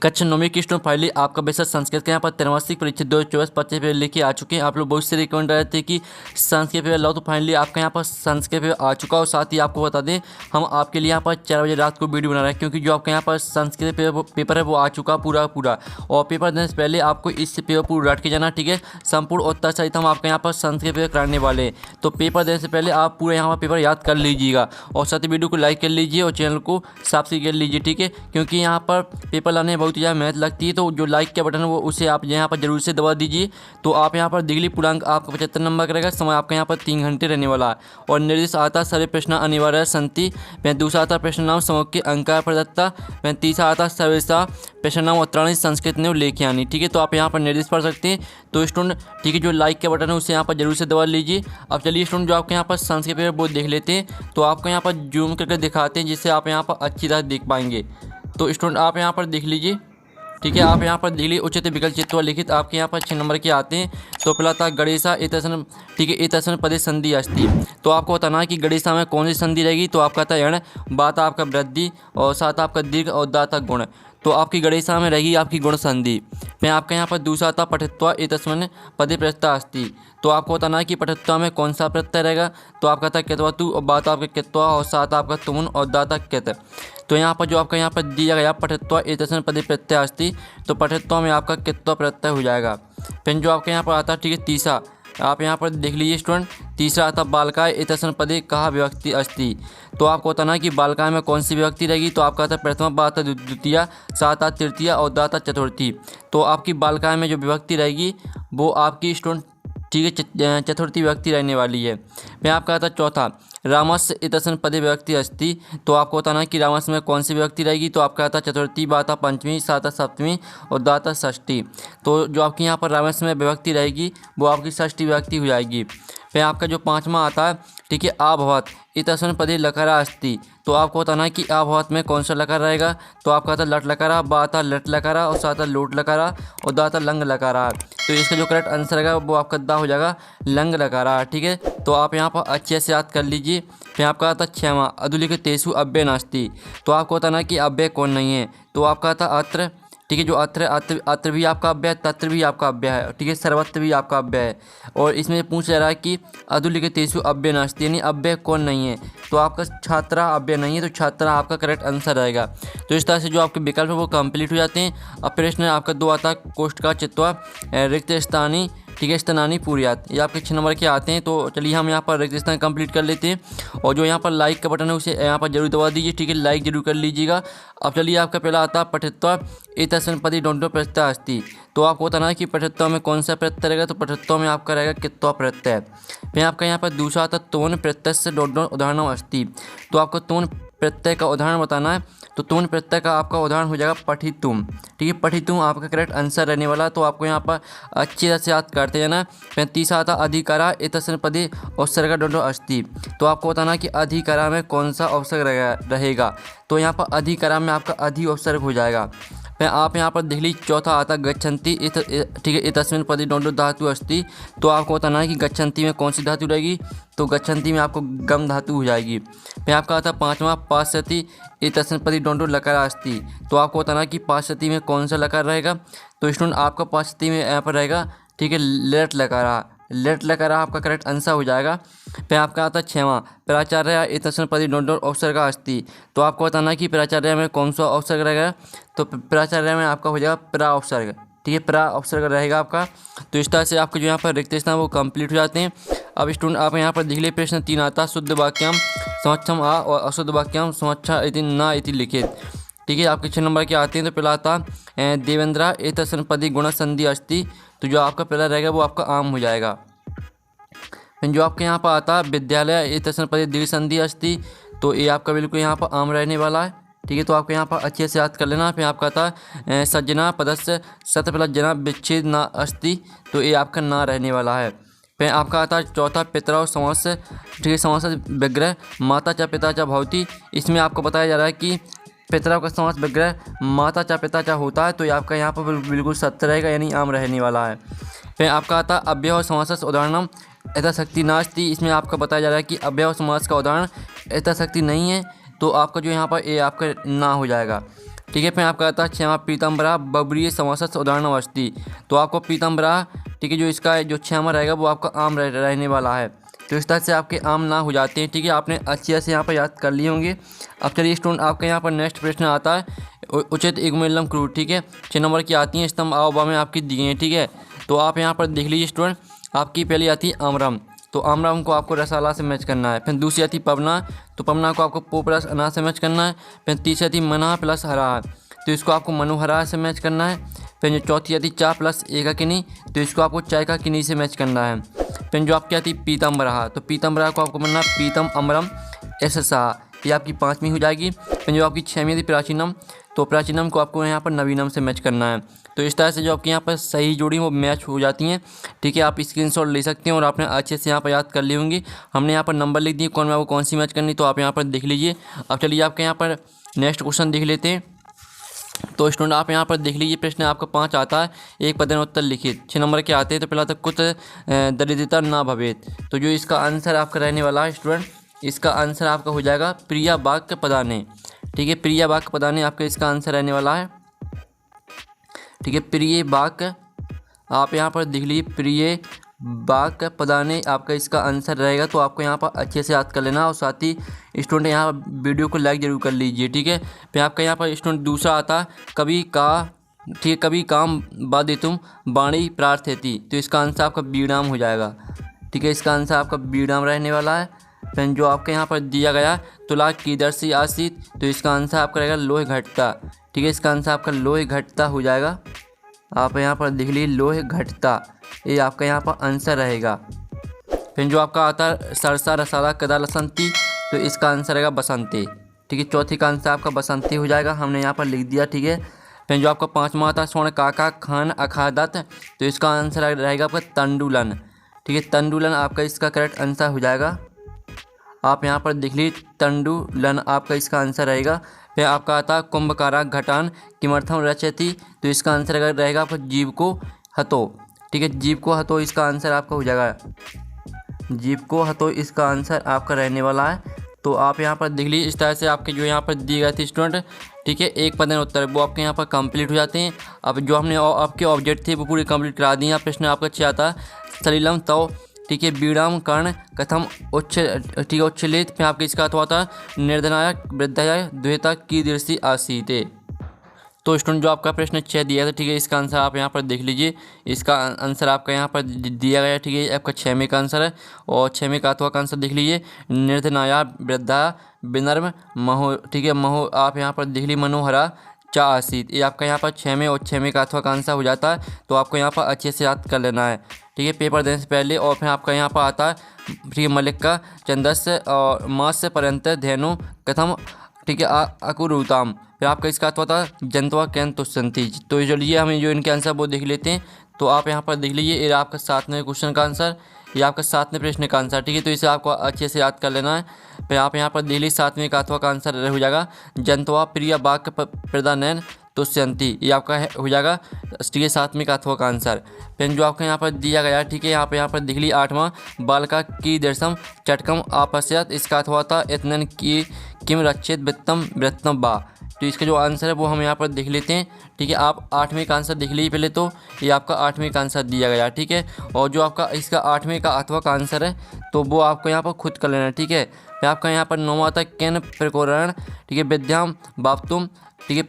कक्षा 9वीं की student finally आपका विषय संस्कृत के यहाँ पर त्रैमासिक परीक्षा 2024-25 पेपर लेके आ चुके हैं। आप लोग बहुत से रिकमेंड रहे थे कि संस्कृत पेपर लाओ, तो फाइनली आपका यहाँ पर संस्कृत पेपर आ चुका। और साथ ही आपको बता दें, हम आपके लिए यहाँ पर 4 बजे रात को वीडियो बना रहे हैं, क्योंकि जो आपका यहाँ पर संस्कृत पेपर है वो आ चुका पूरा। और पेपर देने से पहले आपको इस पेपर पूरा रट के जाना, ठीक है। संपूर्ण उत्तर सहित हम आपके यहाँ पर संस्कृत पेपर कराने वाले हैं, तो पेपर देने से पहले आप पूरे यहाँ पर पेपर याद कर लीजिएगा। और साथ ही वीडियो को लाइक कर लीजिए और चैनल को सब्सक्राइब कर लीजिए, ठीक है। क्योंकि यहाँ पर पेपर लाने में बहुत ही ज़्यादा मेहनत लगती है, तो जो लाइक का बटन है वो उसे आप यहाँ पर जरूर से दबा दीजिए। तो आप यहाँ पर दिगली पूर्णांक आपका 75 नंबर करेगा। समय आपका यहाँ पर 3 घंटे रहने वाला है। और निर्देश आता सभी प्रश्न अनिवार्य संति। दूसरा आता प्रश्न नाम समूह के अंक प्रदत्ता। तीसरा आता सर्वेशा प्रश्न नाम उत्तराणी संस्कृत ने लेके आनी, ठीक है। तो आप यहाँ पर निर्देश पढ़ सकते हैं। तो स्टूडेंट, ठीक है, जो लाइक का बटन है उसे यहाँ पर जरूर से दबा लीजिए। अब चलिए स्टूडेंट, जो आपके यहाँ पर संस्कृत पेपर वो देख लेते हैं। तो आपको यहाँ पर जूम करके दिखाते हैं, जिससे आप यहाँ पर अच्छी तरह देख पाएंगे। तो स्टूडेंट, आप यहाँ पर देख लीजिए, ठीक है। आप यहाँ पर दिल्ली उचित विकल्प चित्वा लिखित आपके यहाँ पर 6 नंबर के आते हैं। तो पहला था गणेशा एतसन, ठीक है, एतसन पदे संधि अस्ति। तो आपको बताना है कि गणेशा में कौन सी संधि रहेगी। तो आपका था यण, बात आपका वृद्धि, और साथ आपका दीर्घ, और दाता गुण। तो आपकी गणेशा में रहेगी आपकी गुण संधि। फिर आपका यहाँ पर दूसरा था पठित्वा एतस्मिन् पदे प्रत्यय अस्ति। तो आपको बताना है कि पठित्वा में कौन सा प्रत्यय रहेगा। तो आपका था कित्वा तु, और बात आपका कित्वा, और साथ आपका तुमुन, और दाता कित। तो यहाँ पर जो आपका यहाँ पर दिया गया पठित्वा एतस्मिन् पदे प्रत्यय अस्ति, तो पठित्वा में आपका कित्वा प्रत्यय हो जाएगा। फिर जो आपके यहाँ पर आता है, ठीक है, तीसरा, आप यहाँ पर देख लीजिए स्टूडेंट, तीसरा आता बालकाय एतस्मिन् पदे कहा विभक्ति अस्ति। तो आपको बताना है कि बालकाय में कौन सी विभक्ति रहेगी। तो आपका आता प्रथमा, बात द्वितीय, सात तृतीय, और दाता चतुर्थी। तो आपकी बालकाय में जो विभक्ति रहेगी वो आपकी स्टूडेंट, ठीक है, चतुर्थी विभक्ति रहने वाली है। फिर आपका आता चौथा, रामस्य एतस्मिन् पदे विभक्ति अस्ति। तो आपको बताना है कि रामस्य में कौन सी विभक्ति रहेगी। तो आपका आता चतुर्थी, बाता पंचमी, साता सप्तमी, और दाता षष्ठी। तो जो आपकी यहाँ पर रामस्य में विभक्ति रहेगी वो आपकी षष्ठी विभक्ति हो जाएगी। फिर आपका जो पाँचवा आता है, ठीक है, अभवत एतस्मिन् पदे लकारा अस्ति। तो आपको बताना है कि अभवत में कौन सा लकार रहेगा। तो आपका आता लट लकारा, बाता लट लकारा, और साता लोट लकारा, और दाता लंग लकारा। तो इसका जो करेक्ट आंसर रहेगा वो आपका दा हो जाएगा लंग लकारा, ठीक है। तो आप यहाँ पर अच्छे से याद कर लीजिए। फिर आपका आता क्षमा अधुलिखितेषु अव्यय नास्ति। तो आपको बताना है कि अव्यय कौन नहीं है। तो आपका आता अत्र, ठीक है, जो अत्र, अत्र भी आपका अव्यय है, तत्र भी आपका अव्यय है, ठीक है, सर्वत्र भी आपका अव्यय है। और इसमें पूछ रहा है कि अधुलिखितेषु अव्यय नास्ति, यानी अव्यय कौन नहीं है। तो आपका छात्रा अव्यय नहीं है, तो छात्रा आपका करेक्ट आंसर रहेगा। तो इस तरह से जो आपके विकल्प है वो कंप्लीट हो जाते हैं। अब प्रश्न आपका 2 आता है कोष्ठ का चित्वा रिक्त स्थानी, ठीक है, स्तनानी पूर्यात। ये आपके 6 नंबर के आते हैं। तो चलिए हम यहाँ पर रिक्त स्थान कंप्लीट कर लेते हैं। और जो यहाँ पर लाइक का बटन है उसे यहाँ पर जरूर दबा दीजिए, ठीक है, लाइक जरूर कर लीजिएगा। अब चलिए आपका पहला आता है पठित्वा एतस्मिन् पदे डोंटो प्रत्यय अस्ति। तो आपको बताना है कि पठित्वा में कौन सा प्रत्यय रहेगा। तो पठित्वा में आपका रहेगा कित्वा प्रत्यय। फिर आपका यहाँ पर दूसरा आता तोन प्रत्यय से डोंटो उदाहरण अस्ति। तो आपको तोन प्रत्यय का उदाहरण बताना है। तो तोन प्रत्यय का आपका उदाहरण हो जाएगा पठितुम, ठीक है, पठितुम आपका करेक्ट आंसर रहने वाला। तो आपको यहाँ पर अच्छी तरह से याद करते जाना। फिर तीसरा आता अधिकारा एतस्मिन् पदे उपसर्ग डोंटो अस्ति। तो आपको बताना कि अधिकारा में कौन सा उपसर्ग रहेगा। तो यहाँ पर अधिकारा में आपका अधि उपसर्ग हो जाएगा। फिर आप यहाँ पर देख लीजिए चौथा आता गच्छन्ति, ठीक है, एतस्मिन् पदे डोंटो धातु अस्ति। तो आपको बताना है कि गच्छन्ति में कौन सी धातु रहेगी। तो गच्छन्ति में आपको गम धातु हो जाएगी। फिर आपका आता पाँचवा पाश्यति एतस्मिन् पदे डोंटो लकारा अस्ति। तो आपको बताना है कि पाश्यति में कौन सा लकार रहेगा। तो स्टूडेंट, आपका पाश्यति में यहाँ पर रहेगा, ठीक है, लेट लकारा, लेट लकारा आपका करेक्ट आंसर हो जाएगा। फिर आपका आता है 6वां प्राचार्य एतस्मिन् पदे डोंटो उपसर्ग अस्ति। तो आपको बताना है कि प्राचार्य में कौन सा उपसर्ग रहेगा। तो प्राचार्य में आपका हो जाएगा प्रा उपसर्ग, ठीक है, प्रा उपसर्ग रहेगा आपका। तो इस तरह से आपके जो यहाँ पर रिक्त स्थान वो कंप्लीट हो जाते हैं। अब स्टूडेंट, आप यहाँ पर देख लीजिए प्रश्न 3 आता शुद्ध वाक्यम समक्षम आ, और अशुद्ध वाक्यम समक्षा इति न इति लिखित, ठीक है, आपके 6 नंबर के आते हैं। तो पहला आता देवेंद्र एतस्मिन् पदे गुण संधि अस्ति। तो जो आपका पहला रहेगा वो आपका आम हो जाएगा। फिर जो आपके यहाँ पर आता है विद्यालय एतस्मिन् पदे दीर्घ संधि अस्ति। तो ये आपका बिल्कुल यहाँ पर आम रहने वाला है, ठीक है। तो आपको यहाँ पर अच्छे से याद कर लेना। फिर आपका आता है सज्जना पदस्य सत प्लस जना विच्छेद ना अस्ति। तो ये आपका ना रहने वाला है। फिर आपका आता है चौथा पितरौ समस्य, ठीक है, समस्य विग्रह माता च पिता च भवति। इसमें आपको बताया जा रहा है कि पितरौ का समास विग्रह माता च पिता च होता है। तो ये आपका यहाँ पर बिल्कुल सत्य रहेगा, यानी आम रहने वाला है। फिर आपका आता है अव्यय समासस्य उदाहरणम यथाशक्ति नास्ति। इसमें आपका बताया जा रहा है कि अव्यय समास का उदाहरण यथाशक्ति नहीं है। तो आपका जो यहाँ पर ये आपका ना हो जाएगा। ठीक है। फिर आपका आता है क्षमा पीताम्बरा बबरी समासस उदाहरणावस्ती। तो आपको पीताम्बरा, ठीक है, जो इसका जो क्षमा रहेगा वो आपका आम रहने वाला है। तो इस तरह से आपके आम ना हो जाते हैं। ठीक है, आपने अच्छे से यहाँ पर याद कर लिए होंगे। अब चलिए स्टूडेंट, आपके यहाँ पर नेक्स्ट प्रश्न आता है उचित इगुमेलम क्रू। ठीक है, 6 नंबर की आती हैं स्तंभ आवबा में आपकी दी हैं। ठीक है, तो आप यहाँ पर देख लीजिए स्टूडेंट, आपकी पहली आती है आमरम। तो आमरम को आपको रसाला से मैच करना है। फिर दूसरी आती पवना, तो पवना को आपको पो प्लस अना से मैच करना है। फिर तीसरी आती मना प्लस हरा, तो इसको आपको मनोहरा से मैच करना है। फिर जो चौथी आती चा प्लस एका किनी, तो इसको आपको चाय का किनी से मैच करना है। फिर जो आपकी आती पीताम्बरा, तो पीताम्बरा को आपको बनना पीतम अमरम ऐसा, ये आपकी 5वीं हो जाएगी। फिर जो आपकी 6वीं थी प्राचीनम, तो प्राचीनम को आपको यहाँ पर नवीनम से मैच करना है। तो इस तरह से जो आपके यहाँ पर सही जोड़ी वो मैच हो जाती हैं। ठीक है, आप स्क्रीनशॉट ले सकते हैं और आपने अच्छे से यहाँ पर याद कर ली होंगी। हमने यहाँ पर नंबर लिख दिए कौन में आपको कौन सी मैच करनी, तो आप यहाँ पर देख लीजिए। अब चलिए आपके यहाँ पर नेक्स्ट क्वेश्चन देख लेते हैं। तो स्टूडेंट, आप यहाँ पर देख लीजिए, प्रश्न आपका 5 आता है, एक प्रश्नोत्तर लिखित। 6 नंबर के आते हैं। तो पहला तो कुछ दरिद्रता ना भवेत, तो जो इसका आंसर आपका रहने वाला है स्टूडेंट, इसका आंसर आपका हो जाएगा प्रिया वाक्य पदाने। ठीक है, प्रिया वाक्य पदाने आपका इसका आंसर रहने वाला है। ठीक है, प्रिय वाक्य, आप यहाँ पर देख लीजिए, प्रिय वाक्य पदाने आपका इसका आंसर रहेगा। तो आपको यहाँ पर अच्छे से याद कर लेना और साथ ही स्टूडेंट यहाँ वीडियो को लाइक जरूर कर लीजिए। ठीक है, फिर आपका यहाँ पर स्टूडेंट दूसरा आता है कभी का, ठीक है, कभी काम बादे तुम बाणी प्रार्थयति, तो इसका आंसर आपका बीड़ाम हो जाएगा। ठीक है, इसका आंसर आपका बीड़ाम रहने वाला है। फिर जो आपके यहाँ पर दिया गया तुला कीदर्शी आसित, तो इसका आंसर आपका रहेगा लोहे घटता। ठीक है, इसका आंसर आपका लोहे घटता हो जाएगा। आप यहाँ पर देख लीजिए लोहे घटता, ये आपका यहाँ पर आंसर रहेगा। फिर जो आपका आता है सरसा रसाला कदा लसंती, तो इसका आंसर रहेगा बसंती। ठीक है, चौथी का आंसर आपका बसंती हो जाएगा, हमने यहाँ पर लिख दिया। ठीक है, फिर जो आपका 5वां आता है स्वर्ण काका खान अखादत, तो इसका आंसर रहेगा आपका तंडुलन। ठीक है, तंडुलन आपका इसका करेक्ट आंसर हो जाएगा। आप यहाँ पर देख लीजिए तंडुलन आपका इसका आंसर रहेगा। फिर आपका आता है कुंभकारा घटान किमर्थम रचयति, तो इसका आंसर रहेगा आपका जीव को हतो। ठीक है, जीव को हतो इसका आंसर आपका हो जाएगा, जीव को हतो इसका आंसर आपका रहने वाला है। तो आप यहाँ पर देख लीजिए, इस तरह से आपके जो यहाँ पर दिए गए थे स्टूडेंट, ठीक है, एक प्रश्न उत्तर वो आपके यहाँ पर कंप्लीट हो जाते हैं। अब जो हमने आपके ऑब्जेक्ट थे वो पूरे कंप्लीट करा दिए। प्रश्न आपका अच्छा आता सलीलम तो, ठीक है, बीड़ाम कर्ण कथम उच्च, ठीक है, उच्छलित। फिर आपके इसका अथवा था निर्धनाय वृद्धाय द्वेता की दृष्टि आसीते। तो स्टूडेंट जो आपका प्रश्न 6 दिया था, ठीक है, इसका आंसर आप यहाँ पर देख लीजिए। इसका आंसर आपका यहाँ पर दिया गया। ठीक है, आपका 6वें का आंसर है और 6वें का अथवा का आंसर देख लीजिए निर्धनाया वृद्धा विनर्म महो। ठीक है, महो आप यहाँ पर देख लीजिए मनोहरा चा आसित, ये आपका यहाँ पर 6वें और 6वें का अथवा का आंसर हो जाता है। तो आपको यहाँ पर अच्छे से याद कर लेना है। ठीक है, पेपर देने से पहले। और फिर आपका यहाँ पर आता है, ठीक है, मलिक का चंदस्य और मास पर्यंत धेनु कथम, ठीक है, अकुरुताम। फिर आपका इसका अथवा था जंतवा कैन तुष्यंती। तो चलिए हम जो इनके आंसर वो देख लेते हैं। तो आप यहाँ पर देख लीजिए, ये आपका 7वें क्वेश्चन का आंसर, ये आपका 7वें प्रश्न का आंसर। ठीक है, तो इसे आपको अच्छे से याद कर लेना है। फिर आप यहाँ पर देख लीजिए 7वें का अथवा का आंसर हो जाएगा जंतवा प्रिय वाक्य प्रदानयन तुष्यंती, ये आपका हो जाएगा। ठीक है, 7वें का अथवा का आंसर। फिर जो आपका यहाँ पर दिया गया, ठीक है, यहाँ पर देख लीजिए 8वां बालका की दर्शम चटकम आपस्यत, इसका अथवा था इतनन की किम रक्षित वृत्तम वृत्तम बा। तो इसका जो आंसर है वो हम यहाँ पर देख लेते हैं। ठीक है, आप 8वें का आंसर देख लीजिए पहले। तो ये आपका 8वें का आंसर दिया गया। ठीक है, और जो आपका इसका 8वें का अथवा का आंसर है तो वो आपको यहाँ पर खुद कर लेना है। ठीक है, फिर आपका यहाँ पर 9वां आता है केन प्रकोरण, ठीक है, विद्याम बाप्तुम, ठीक है,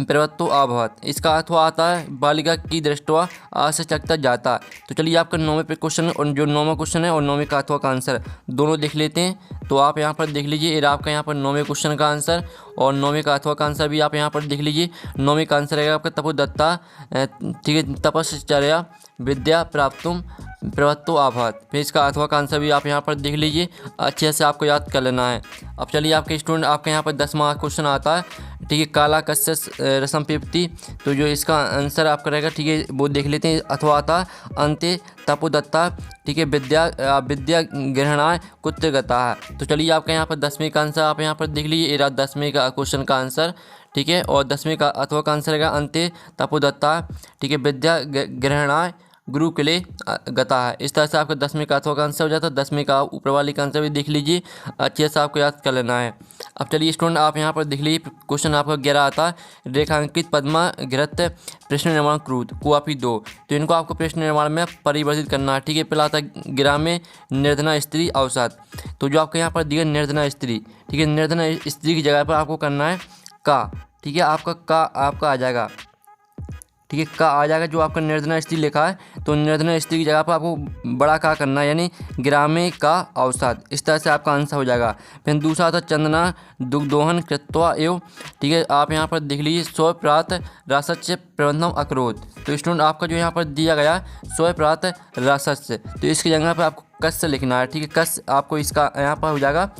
प्रवत्तो अभवत, इसका अथवा आता है बालिका की दृष्टवा आश्चर्यचकित जाता। तो चलिए आपका 9वें पे क्वेश्चन और जो 9वां क्वेश्चन है और 9वें का अथवा का आंसर दोनों देख लेते हैं। तो आप यहाँ पर देख लीजिए, ये आपका यहाँ पर 9वें क्वेश्चन का आंसर और 9वें का अथवा का आंसर भी आप यहाँ पर देख लीजिए। 9वें का आंसर रहेगा आपका तपोदत्ता, ठीक है, तपश्चर्या विद्या प्राप्तुम प्रवत्तो आभात। फिर इसका अथवा का आंसर भी आप यहाँ पर देख लीजिए, अच्छे से आपको याद कर लेना है। अब चलिए आपके स्टूडेंट आपके यहाँ पर 10वां क्वेश्चन आता है, ठीक है, काला कस्य रसम पिप्ति। तो जो इसका आंसर आपका रहेगा, ठीक है, वो देख लेते हैं। अथवा आता अंत्य तपोदत्ता, ठीक है, विद्या ग्रहणाय कुत्र गता है। तो चलिए आपका यहाँ पर 10वें का आंसर आप यहाँ पर देख लीजिए, ये 10वें का क्वेश्चन का आंसर। ठीक है, और 10वें का अथवा का आंसर रहेगा अंत्य तपोदत्ता, ठीक है, विद्या ग्रहणाय गुरु के लिए गता है। इस तरह से आपका 10वीं का अथवा का आंसर हो जाता है। 10वीं का ऊपर वाले का आंसर भी देख लीजिए, अच्छे से आपको याद कर लेना है। अब चलिए स्टूडेंट आप यहाँ पर देख लीजिए, क्वेश्चन आपका 11 आता है, रेखांकित पद्मा घृत प्रश्न निर्माण क्रूद कुआपी 2। तो इनको आपको प्रश्न निर्माण में परिवर्तित करना है। ठीक है, पहला आता है ग्राम में निर्धना स्त्री अवसाद। तो जो आपके यहाँ पर दिया निर्धना स्त्री, ठीक है, निर्धना स्त्री की जगह पर आपको करना है का। ठीक है, आपका का आपका आ जाएगा, ठीक है, का आ जाएगा। जो आपका निर्धना स्त्री लिखा है तो निर्धना स्त्री की जगह पर आपको बड़ा का करना है, यानी ग्रामे का अवसाद। इस तरह से आपका आंसर हो जाएगा। फिर दूसरा आता चंदना दुग्धोहन कृत्वा एवं, ठीक है, आप यहाँ पर देख लीजिए स्व प्रात रासस्य प्रबंधम अक्रोध। तो स्टूडेंट आपका जो यहाँ पर दिया गया स्व प्रात रासस्य, तो इसकी जगह पर आपको कस लिखना है। ठीक है, कस आपको इसका यहाँ पर हो जाएगा।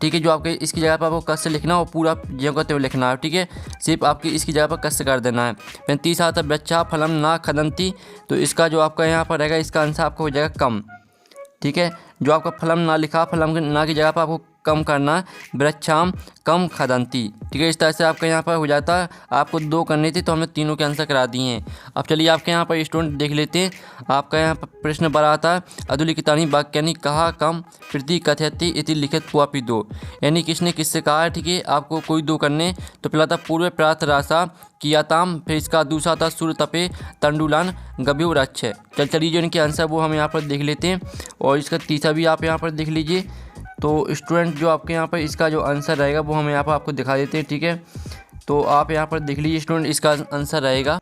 ठीक है, जो आपके इसकी जगह पर आपको कस से लिखना और पूरा जो करते हुए लिखना है। ठीक है, सिर्फ आपकी इसकी जगह पर कस से कर देना है। फिर तीसरा आता है वृक्षा फलम ना खदंती। तो इसका जो आपका यहाँ पर रहेगा, इसका आंसर आपका हो जाएगा कम। ठीक है, जो आपका फलम ना लिखा, फलम ना की जगह पर आपको कम करना है, वृक्षाम कम खदंती। ठीक है, इस तरह से आपका यहाँ पर हो जाता है। आपको 2 करनी थी तो हमने तीनों के आंसर करा दिए हैं। अब चलिए आपके यहाँ पर स्टूडेंट देख लेते हैं। आपका यहाँ पर प्रश्न बड़ा आता है, अधुलिखितानि वाक्यानि कहा कम प्रति कथयति इति लिखित कुआपी 2। यानी किसने किससे कहा है। ठीक है, आपको कोई 2 करने। तो पहला था पूर्व प्रात रासा कियाताम, फिर इसका दूसरा था सूर्य तपे तंडुलान गभ्यो रक्ष। चलिए जो इनके आंसर वो हम यहाँ पर देख लेते हैं, और इसका तीसरा भी आप यहाँ पर देख लीजिए। तो स्टूडेंट जो आपके यहाँ पर इसका जो आंसर रहेगा वो हम यहाँ पर आपको दिखा देते हैं। ठीक है, तो आप यहाँ पर देख लीजिए स्टूडेंट, इसका आंसर रहेगा।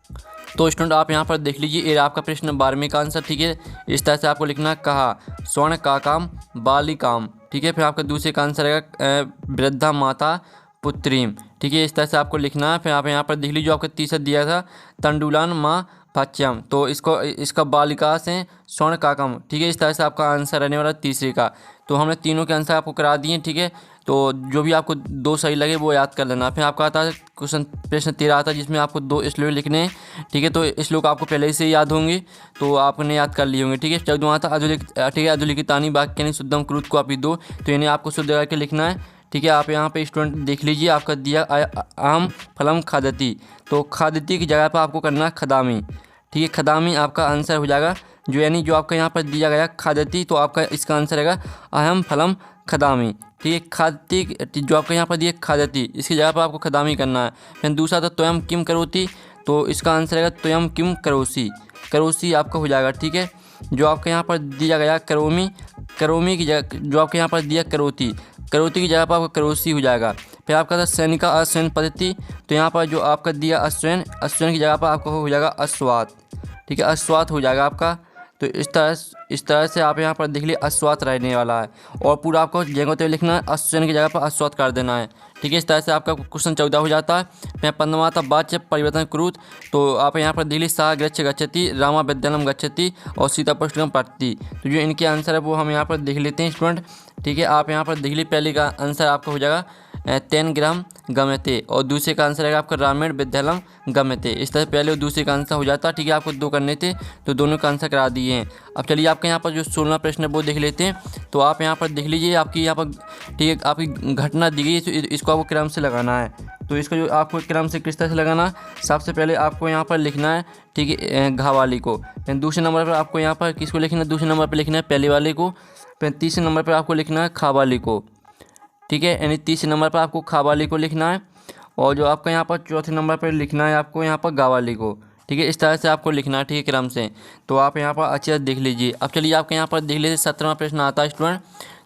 तो स्टूडेंट आप यहाँ पर देख लीजिए, ये आपका प्रश्न 12वीं का आंसर। ठीक है, इस तरह से आपको लिखना कहा स्वर्ण का काम बालिकाम। ठीक है, फिर आपका दूसरे का आंसर रहेगा वृद्धा माता पुत्रीम। ठीक है, इस तरह से आपको लिखना है। फिर आप यहाँ पर देख लीजिए, जो आपका तीसरा दिया था तंडुलान माँ पाच्यम, तो इसका बालिका से स्वर्ण काकम। ठीक है, इस तरह से आपका आंसर रहने वाला तीसरे का। तो हमने तीनों के आंसर आपको करा दिए। ठीक है, तो जो भी आपको 2 सही लगे वो याद कर लेना। फिर आपका आता है क्वेश्चन प्रश्न 13 आता है, जिसमें आपको 2 श्लोक लिखने हैं। ठीक है, तो श्लोक आपको पहले ही से याद होंगे, तो आपने याद कर लिए होंगे। ठीक है, 14वां आता ठीक है, अधुलिखितानि वाक्यानि शुद्धम कुरुत कुआपी 2। तो इन्हें आपको शुद्ध करके लिखना है। ठीक है, आप यहाँ पे स्टूडेंट देख लीजिए, आपका दिया अहम फलम खादती, तो खादती की जगह पर आपको करना है खदामी। ठीक है, खदामी आपका आंसर हो जाएगा। जो यानी जो आपका यहाँ पर दिया गया खादती, तो आपका इसका आंसर रहेगा अहम फलम खदामी। ठीक है, खादती जो आपका यहाँ पर दिया खादती, इसकी जगह पर आपको खदामी करना है। फिर दूसरा था त्वयम किम करोति, तो इसका आंसर रहेगा त्वयम किम करोसी। करोसी आपका हो जाएगा। ठीक है, जो आपके यहाँ पर दिया गया करोमी, करोमी की जगह जो आपके यहाँ पर दिया करोती, करोती की जगह पर आपका करोसी हो जाएगा। फिर आपका था सैनिका अश्वयन पद्धति, तो यहाँ पर जो आपका दिया अश्वयन, अश्वयन की जगह पर आपका हो जाएगा अश्वात। ठीक है, अश्वात हो जाएगा आपका। तो इस तरह से आप यहाँ पर देख लीजिए अश्वात रहने वाला है, और पूरा आपको जगह लिखना है, अश्वयन की जगह पर अश्वात कर देना है। ठीक है, इस तरह से आपका क्वेश्चन 14 हो जाता है। फिर 15वां था वाच्य परिवर्तन क्रूत, तो आप यहाँ पर देख लीजिए सा गच्छ गच्छति, रामा विद्यालयम गच्छति और सीता पुष्टकम पठति। तो जो इनके आंसर है वो हम यहाँ पर देख लेते हैं स्टूडेंट। ठीक है, आप यहाँ पर देख लीजिए, पहले का आंसर आपका हो जाएगा 10 ग्राम गम्यते, और दूसरे का आंसर है आपका रामायण विद्यालयम गम्यते। इस तरह पहले और दूसरे का आंसर हो जाता है। ठीक है, आपको 2 करने थे तो दोनों का आंसर करा दिए हैं। अब चलिए आपके यहाँ पर जो 16वां प्रश्न है वो देख लेते हैं। तो आप यहाँ पर देख लीजिए, आपकी यहाँ पर ठीक है आपकी घटना दी गई है, तो इसको आपको क्रम से लगाना है। तो इसको जो आपको क्रम से किस तरह से लगाना है, सबसे पहले आपको यहाँ पर लिखना है, ठीक है, घा वाली को। फिर दूसरे नंबर पर आपको यहाँ पर किसको लिखना है, दूसरे नंबर पर लिखना है पहले वाले को। फिर तीसरे नंबर पर आपको लिखना है खा वाली को। ठीक है, यानी तीसरे नंबर पर आपको खा वाली को लिखना है, और जो आपका यहाँ पर चौथे नंबर पर लिखना है आपको यहाँ पर गा वाली को। ठीक है, इस तरह से आपको लिखना है। ठीक है, क्रम से। तो आप यहाँ पर अच्छे से देख लीजिए। अब चलिए आपके यहाँ पर देख लीजिए 17वां प्रश्न आता है स्टूडेंट।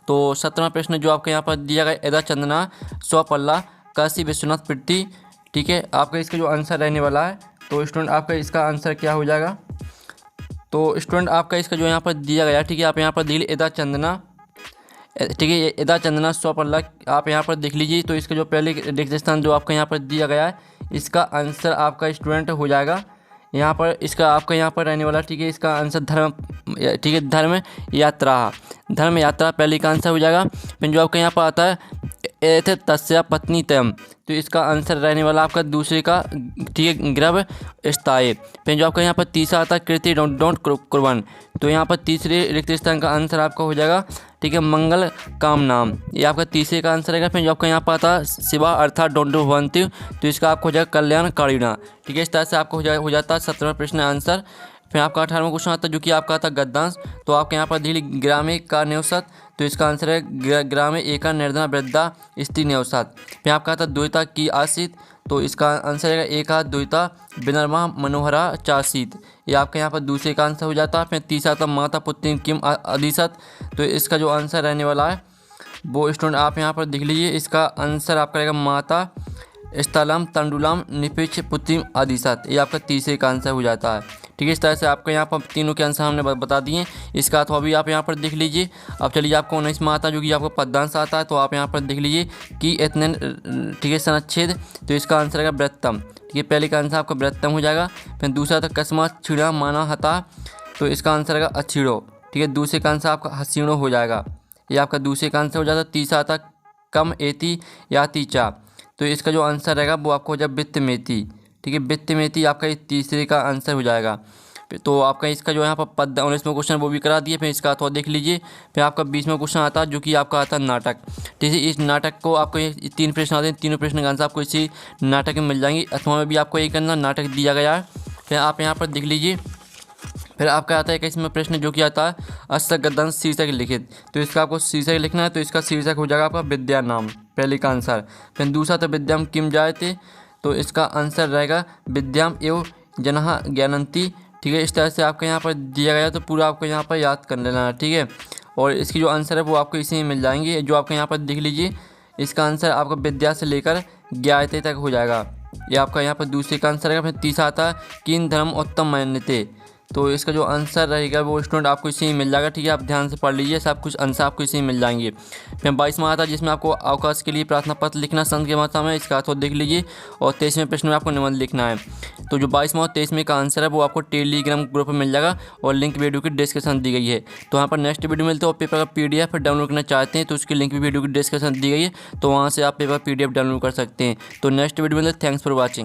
तो 17वां प्रश्न जो आपके यहाँ पर दिया गया एदा चंदना स्वपल्ला काशी विश्वनाथ पृथ्वी। ठीक है, आपका इसका जो आंसर रहने वाला है, तो स्टूडेंट आपका इसका आंसर क्या हो जाएगा। तो स्टूडेंट आपका इसका जो यहाँ पर दिया गया, ठीक है, आप यहाँ पर देख लीजिए एदा चंदना, ठीक है, एदा चंदना स्वपल्ला आप यहाँ पर देख लीजिए। तो इसका जो पहले रिक्त स्थान जो आपका यहाँ पर दिया गया है, इसका आंसर आपका स्टूडेंट हो जाएगा यहाँ पर, इसका आपका यहाँ पर रहने वाला। ठीक है, इसका आंसर धर्म, ठीक है, धर्म यात्रा, धर्म यात्रा पहले का आंसर हो जाएगा। फिर जो आपका यहाँ पर आता है एथ तस्या पत्नी तयम, तो इसका आंसर रहने वाला आपका दूसरे का, ठीक है, ग्रभ स्थायी। फिर जो आपका यहाँ पर तीसरा आता है कृति डोंट कुर्बन, तो यहाँ पर तीसरे रिक्त स्थान का आंसर आपका हो जाएगा, ठीक है, मंगल काम नाम, ये आपका तीसरे का आंसर रहेगा। फिर जो आपका यहाँ पर आता है शिवा अर्थात डोंट भवंती, तो इसका आपको हो जाएगा कल्याण कारिणा। ठीक है, इस तरह से आपको हो जाता है 17वां प्रश्न आंसर। फिर आपका 18वां क्वेश्चन आता है जो कि आपका आता है गद्यांश। तो आपके यहाँ पर देख लीजिए ग्रामे का नेवसत, तो इसका आंसर है ग्रामे एका निर्धना वृद्धा स्त्री नेवसत। फिर आपका आता है द्वैता की आसित, तो इसका आंसर है एका द्वैता विनर्मा मनोहरा चासीत। ये आपके यहाँ पर दूसरे का आंसर हो जाता है। फिर तीसरा आता माता पुत्री किम अधिसत, तो इसका जो आंसर रहने वाला है वो स्टूडेंट आप यहाँ पर देख लीजिए, इसका आंसर आपका रहेगा माता स्थलम तंडुलम निपिच पुत्रिम आदिशत। ये आपका तीसरे का आंसर हो जाता है। ठीक है, इस तरह से आपके यहाँ पर तीनों के आंसर हमने बता दिए। इसका अथवा भी आप यहाँ पर देख लीजिए। अब चलिए आपको 19वां आता है जो कि आपको पद्यांश आता है। तो आप यहाँ पर देख लीजिए कि इतने, ठीक है, सनच्छेद, तो इसका आंसर रहेगा वृत्तम। ठीक है, पहले का आंसर आपका वृत्तम हो जाएगा। फिर दूसरा था कस्मा छिड़ा माना हता, तो इसका आंसर रहेगा अछिड़ो। ठीक है, दूसरे का आंसर आपका हसीणो हो जाएगा। ये आपका दूसरे का आंसर हो जाता है। तीसरा आता कम एति या तीचा, तो इसका जो आंसर रहेगा वो आपको हो जाएगा वित्त मेथी। ठीक है, वित्त मेथी आपका ये तीसरे का आंसर हो जाएगा। तो आपका इसका जो यहाँ पर 19वां क्वेश्चन वो भी करा दिए। फिर इसका अथवा देख लीजिए। फिर आपका 20वां क्वेश्चन आता है जो कि आपका आता है नाटक। ठीक है, इस नाटक को आपको ये 3 प्रश्न आते हैं, तीनों प्रश्न का आंसर आपको इसी नाटक में मिल जाएंगे। अथवा में भी आपको एक करना नाटक दिया गया है। फिर आप यहाँ पर देख लीजिए। फिर आपका आता है 21वां प्रश्न जो कि आता है अष्टक गद्यांश शीर्षक लिखित, तो इसका आपको शीर्षक लिखना है। तो इसका शीर्षक हो जाएगा आपका विद्या नाम, पहले का आंसर। फिर दूसरा तो विद्याम किम जायते, तो इसका आंसर रहेगा विद्याम एवं जनः ज्ञानंती। ठीक है, इस तरह से आपका यहाँ पर दिया गया, तो पूरा आपको यहाँ पर याद कर लेना है। ठीक है, और इसकी जो आंसर है वो आपको इसी में मिल जाएंगे। जो आपका यहाँ पर देख लीजिए, इसका आंसर आपका विद्या से लेकर ज्ञायते तक हो जाएगा। ये आपका यहाँ पर दूसरे का आंसर रहेगा। फिर तीसरा आता है किन धर्म उत्तम मान्यते, तो इसका जो आंसर रहेगा वो स्टूडेंट आपको इसी में मिल जाएगा। ठीक है, आप ध्यान से पढ़ लीजिए, सब कुछ आंसर आपको इसी में मिल जाएंगे। फिर 22वां आता है जिसमें आपको अवकाश के लिए प्रार्थना पत्र लिखना संत के मात्रा में, इसका अर्थव देख लीजिए। और 23वें प्रश्न में आपको निबंध लिखना है। तो जो 22वां और 23वें का आंसर है वो आपको टेलीग्राम ग्रुप में मिल जाएगा और लिंक वीडियो की डिस्क्रिप्शन दी गई है। तो वहाँ पर नेक्स्ट वीडियो मिलते हैं। और पेपर का PDF डाउनलोड करना चाहते हैं तो उसकी लिंक भी वीडियो की डिस्क्रिप्शन दी गई है, तो वहाँ से आप पेपर PDF डाउनलोड कर सकते हैं। तो नेक्स्ट वीडियो मिलते हैं। Thanks for watching.